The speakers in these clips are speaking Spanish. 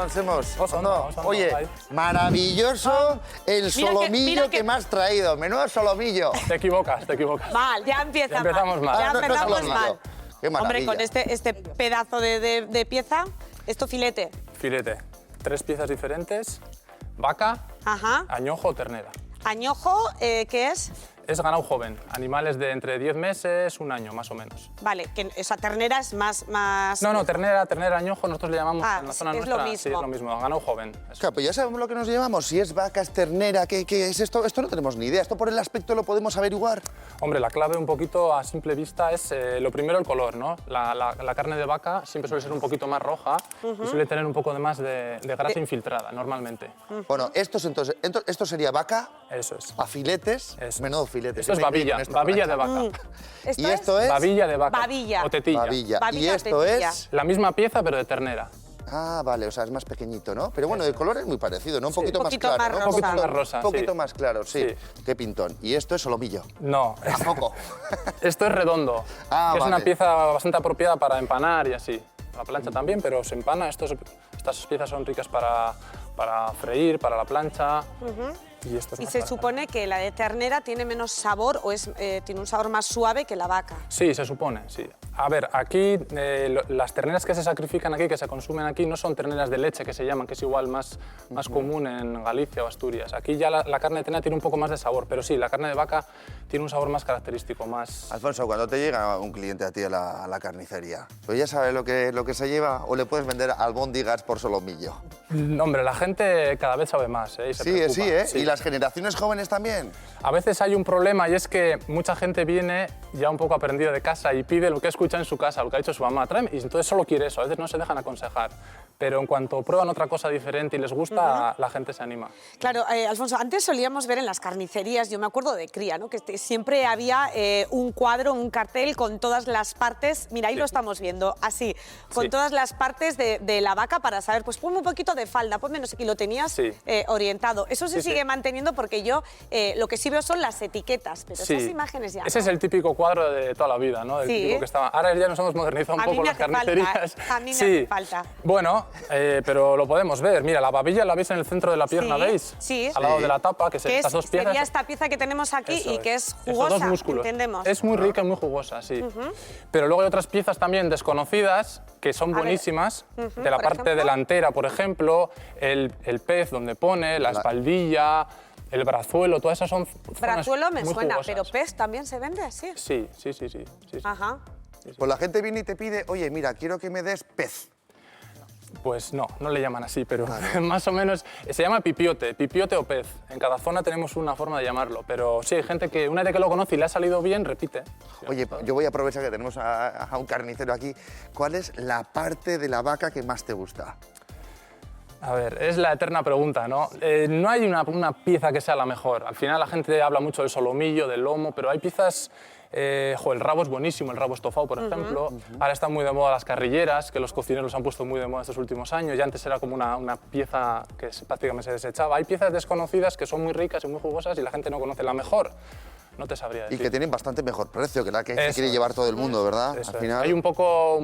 Avancemos. Vamos, Oye, ahí. maravilloso el solomillo mira que me has traído. Menudo solomillo. Te equivocas. Mal, ya empieza Ya empezamos mal. Ya No, no es empezamos solomillo. mal. Qué maravilla. Hombre, con este pedazo de pieza, esto filete. Filete. 3 piezas diferentes. Vaca, Ajá. añojo o ternera. Añojo, ¿qué es? Es ganado joven. Animales de entre 10 meses, un año, más o menos. Vale, que esa ternera es más... No, ternera, añojo, nosotros le llamamos en la zona es nuestra. lo mismo. Sí, es lo mismo, ganado joven. Eso. Claro, pues ya sabemos lo que nos llevamos. Si es vaca, es ternera, ¿qué es esto? Esto no tenemos ni idea. Esto por el aspecto lo podemos averiguar. Hombre, la clave un poquito a simple vista es lo primero el color, ¿no? La carne de vaca siempre suele ser un poquito más roja y suele tener un poco de más de grasa infiltrada, normalmente. Bueno, esto sería vaca Eso es. a filetes. Eso. Menudo filete. Esto es Me inclino babilla, en esto, babilla de macho. vaca. ¿Y esto es? Babilla de vaca. Babilla. O tetilla. Babilla. ¿Y Babilla o esto tetilla. es? La misma pieza, pero de ternera. Ah, vale, o sea, es más pequeñito, ¿no? Pero bueno, de color es muy parecido, ¿no? Un poquito, Un más poquito claro, más ¿no? rosa. Un poquito más rosa, Un poquito sí. más claro, sí. Sí. Qué pintón. Y esto es solomillo. No. Tampoco. Esto es redondo, Ah, que es vale. una pieza bastante apropiada para empanar y así. La plancha también, pero se empana. Estas piezas son ricas para freír, para la plancha. Y esto es Y más se para- supone que la de ternera tiene menos sabor o tiene un sabor más suave que la vaca. Sí, se supone, sí. A ver, aquí las terneras que se sacrifican aquí, que se consumen aquí, no son terneras de leche, que se llaman, que es igual más común en Galicia o Asturias. Aquí ya la carne de ternera tiene un poco más de sabor, pero sí, la carne de vaca tiene un sabor más característico, más... Alfonso, cuando te llega un cliente a ti a la carnicería, ¿pues ya sabe lo que se lleva o le puedes vender albóndigas por solomillo? Hombre, la gente cada vez sabe más, ¿eh? Y se Sí, preocupa. sí, ¿eh? Sí. ¿Y las generaciones jóvenes también? A veces hay un problema y es que mucha gente viene ya un poco aprendida de casa y pide lo que escucha en su casa, lo que ha dicho su mamá, tráeme, y entonces solo quiere eso, a veces no se dejan aconsejar. Pero en cuanto prueban otra cosa diferente y les gusta, la gente se anima. Claro, Alfonso, antes solíamos ver en las carnicerías, yo me acuerdo de cría, ¿no? Que siempre había un cuadro, un cartel con todas las partes, mira, ahí lo estamos viendo, así, con Sí. todas las partes de la vaca para saber, pues ponme un poquito de falda, ponme no sé qué, y lo tenías Sí. orientado. Eso se Sí, sigue sí. manteniendo porque yo lo que sí veo son las etiquetas, pero Sí. esas imágenes ya Ese no. es el típico cuadro de toda la vida, ¿no? El Sí. típico que estaba. Ahora ya nos hemos modernizado un A mí poco me las hace falta, carnicerías. a mí me Sí. hace falta. Bueno, pero lo podemos ver. Mira, la babilla la veis en el centro de la pierna, Sí, ¿veis? sí. Al lado Sí. de la tapa, que se Que estas dos piezas. sería esta pieza que tenemos aquí Eso y que es Esos jugosa, dos músculos. entendemos. Es muy rica y muy jugosa, sí. Pero luego hay otras piezas también desconocidas que son ver. buenísimas. De la por parte ejemplo. delantera, por ejemplo, el pez donde pone, la espaldilla, el brazuelo, todas esas son zonas Brazuelo me muy suena, jugosas. pero pez también se vende así. Sí. Ajá. Pues la gente viene y te pide, oye, mira, quiero que me des pez. Pues no le llaman así, pero más o menos se llama pipiote o pez. En cada zona tenemos una forma de llamarlo, pero sí, hay gente que una vez que lo conoce y le ha salido bien, repite. Oye, yo voy a aprovechar que tenemos a un carnicero aquí. ¿Cuál es la parte de la vaca que más te gusta? A ver, es la eterna pregunta, ¿no? No hay una pieza que sea la mejor. Al final la gente habla mucho del solomillo, del lomo, pero hay piezas... el rabo es buenísimo, el rabo estofado, por ejemplo. Ahora están muy de moda las carrilleras, que los cocineros han puesto muy de moda estos últimos años. Ya antes era como una pieza que prácticamente se desechaba. Hay piezas desconocidas que son muy ricas y muy jugosas y la gente no conoce la mejor. No te sabría Y decir. que tienen bastante mejor precio que la que se Eso quiere es. llevar todo el mundo, ¿verdad? Eso Al es. final. Hay un poco...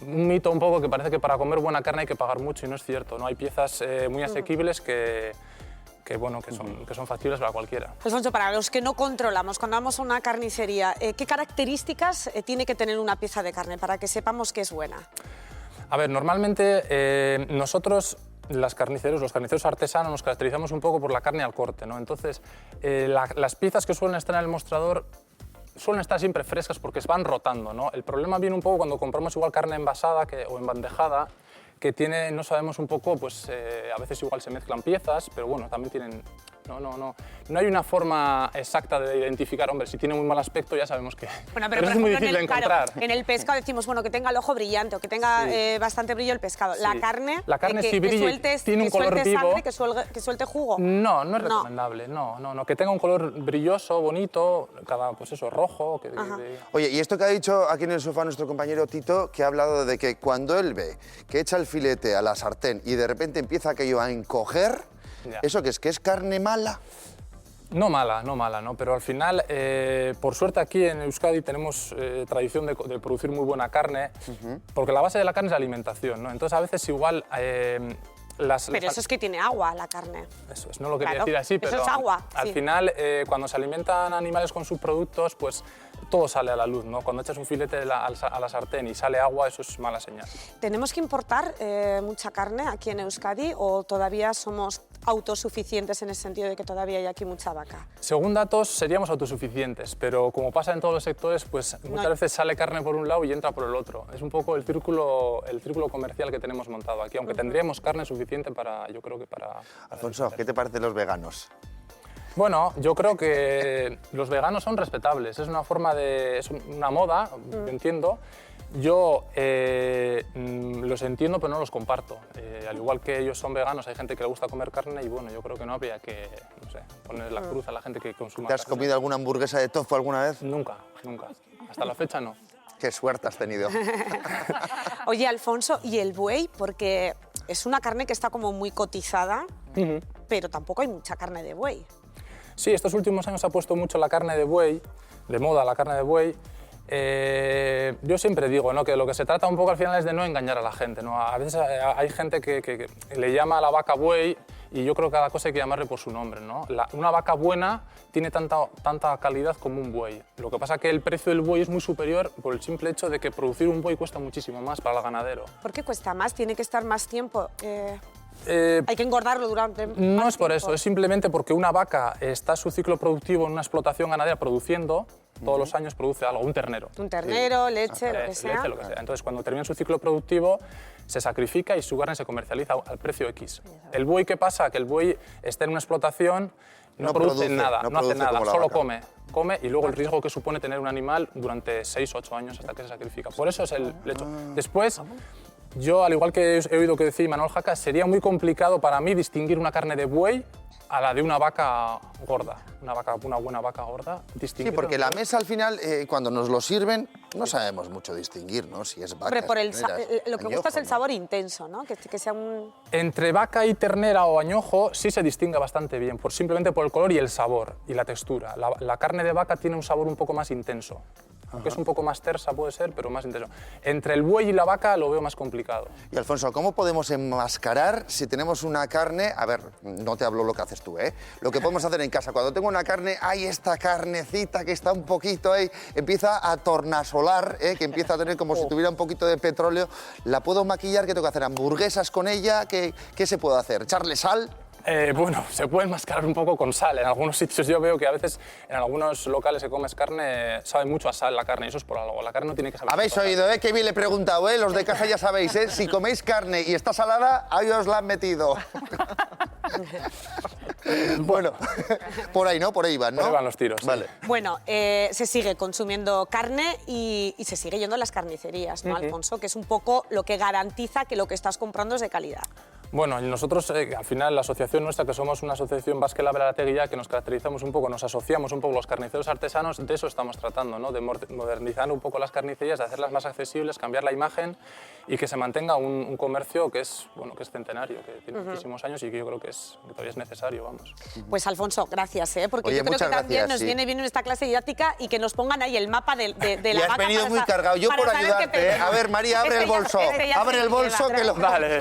un mito un poco que parece que para comer buena carne hay que pagar mucho y no es cierto, ¿no? Hay piezas muy asequibles que son factibles para cualquiera. Alfonso, para los que no controlamos, cuando vamos a una carnicería, ¿qué características tiene que tener una pieza de carne para que sepamos que es buena? A ver, normalmente nosotros, los carniceros artesanos, nos caracterizamos un poco por la carne al corte, ¿no? Entonces, las piezas que suelen estar en el mostrador suelen estar siempre frescas porque se van rotando, ¿no? El problema viene un poco cuando compramos igual carne envasada o embandejada, que tiene, no sabemos un poco, pues a veces igual se mezclan piezas, pero bueno, también tienen... No hay una forma exacta de identificar, hombre, si tiene muy mal aspecto ya sabemos que... Bueno, pero por es muy ejemplo, difícil de encontrar. Claro, en el pescado decimos, bueno, que tenga el ojo brillante o que tenga Sí. bastante brillo el pescado. Sí. La carne, La carne que, sí brilla y tiene un color suelte vivo. sangre, que suelte jugo. No es recomendable, no. Que tenga un color brilloso, bonito, pues eso, rojo. Oye, y esto que ha dicho aquí en el sofá nuestro compañero Tito, que ha hablado de que cuando él ve que echa el filete a la sartén y de repente empieza aquello a encoger, Ya. ¿eso qué es? ¿Que es carne mala? No mala, ¿no? Pero al final, por suerte aquí en Euskadi tenemos tradición de producir muy buena carne, porque la base de la carne es la alimentación, ¿no? Entonces a veces igual... Pero eso es que tiene agua la carne. Eso es, no lo quería Claro, decir así, pero eso es agua, al sí. final cuando se alimentan animales con subproductos, pues todo sale a la luz, ¿no? Cuando echas un filete a la sartén y sale agua, eso es mala señal. ¿Tenemos que importar mucha carne aquí en Euskadi o todavía somos autosuficientes en el sentido de que todavía hay aquí mucha vaca? Según datos seríamos autosuficientes, pero como pasa en todos los sectores, pues muchas veces sale carne por un lado y entra por el otro. Es un poco el círculo comercial que tenemos montado aquí, aunque tendríamos carne suficiente para, yo creo que para... Alfonso, ¿qué te parecen los veganos? Bueno, yo creo que los veganos son respetables, es una forma de... es una moda, entiendo. Yo los entiendo, pero no los comparto. Al igual que ellos son veganos, hay gente que le gusta comer carne y bueno, yo creo que no habría que, no sé, poner la cruz a la gente que consuma ¿Te has carne. comido alguna hamburguesa de tofu alguna vez? Nunca, nunca. Hasta la fecha no. Qué suerte has tenido. Oye, Alfonso, ¿y el buey? Porque es una carne que está como muy cotizada, pero tampoco hay mucha carne de buey. Sí, estos últimos años se ha puesto mucho la carne de buey, de moda la carne de buey. Yo siempre digo, ¿no?, que lo que se trata un poco al final es de no engañar a la gente, ¿no? A veces hay gente que le llama a la vaca buey y yo creo que a cada cosa hay que llamarle por su nombre, ¿no? Una vaca buena tiene tanta calidad como un buey. Lo que pasa es que el precio del buey es muy superior por el simple hecho de que producir un buey cuesta muchísimo más para el ganadero. ¿Por qué cuesta más? ¿Tiene que estar más tiempo? Hay que engordarlo durante... No es por eso, es simplemente porque una vaca está su ciclo productivo en una explotación ganadera produciendo, todos los años produce algo, un ternero. Un ternero, leche, lo que sea. Leche, lo que sea. Entonces, cuando termina su ciclo productivo, se sacrifica y su carne se comercializa al precio X. El buey, ¿qué pasa? Que el buey está en una explotación, no produce nada, no hace nada, solo come y luego el riesgo que supone tener un animal durante 6 o 8 años hasta que se sacrifica. Por eso es el hecho. Después, yo, al igual que he oído que decía Manuel Jaca, sería muy complicado para mí distinguir una carne de buey a la de una vaca gorda, una buena vaca gorda. Sí, porque la mesa al final, cuando nos lo sirven, no sabemos mucho distinguir, ¿no? Si es vaca. Hombre, por lo que añojo, gusta es el ¿no? sabor intenso, ¿no? Que sea un... Entre vaca y ternera o añojo sí se distingue bastante bien, simplemente por el color y el sabor y la textura. La carne de vaca tiene un sabor un poco más intenso. Aunque es un poco más tersa, puede ser, pero más intenso. Entre el buey y la vaca lo veo más complicado. Y Alfonso, ¿cómo podemos enmascarar si tenemos una carne? A ver, no te hablo lo que haces tú, ¿eh? Lo que podemos hacer en casa. Cuando tengo una carne, hay esta carnecita que está un poquito ahí, empieza a tornasolar, que empieza a tener como si tuviera un poquito de petróleo. ¿La puedo maquillar? ¿Qué tengo que hacer? ¿Hamburguesas con ella? ¿Qué se puede hacer? ¿Echarle sal? Bueno, se puede enmascarar un poco con sal. En algunos sitios yo veo que a veces en algunos locales que comes carne sabe mucho a sal la carne y eso es por algo. La carne no tiene que saber. Habéis oído, ¿eh? Qué bien le he preguntado, ¿eh? Los de casa ya sabéis, ¿eh? Si coméis carne y está salada, ahí os la han metido. Bueno, por ahí, ¿no? Por ahí van, ¿no? Por ahí van los tiros. Sí. Vale. Bueno, se sigue consumiendo carne y se sigue yendo a las carnicerías, ¿no, Alfonso? Que es un poco lo que garantiza que lo que estás comprando es de calidad. Bueno, nosotros, al final, la asociación nuestra, que somos una asociación Basque Laberategia, que nos caracterizamos un poco, nos asociamos un poco los carniceros artesanos, de eso estamos tratando, ¿no? De modernizar un poco las carnicerías, de hacerlas más accesibles, cambiar la imagen y que se mantenga un comercio que es, bueno, que es centenario, que tiene muchísimos años y que yo creo que todavía es necesario, vamos. Pues, Alfonso, gracias, ¿eh? Porque Oye, yo creo que muchas también gracias, nos viene bien esta clase didáctica y que nos pongan ahí el mapa de Y la has vaca. venido para muy cargado. Yo para por saber qué ayudarte, ¿eh? pedimos. A ver, María, abre el bolso. Ya Abre se el bolso lleva, que lo... Vale.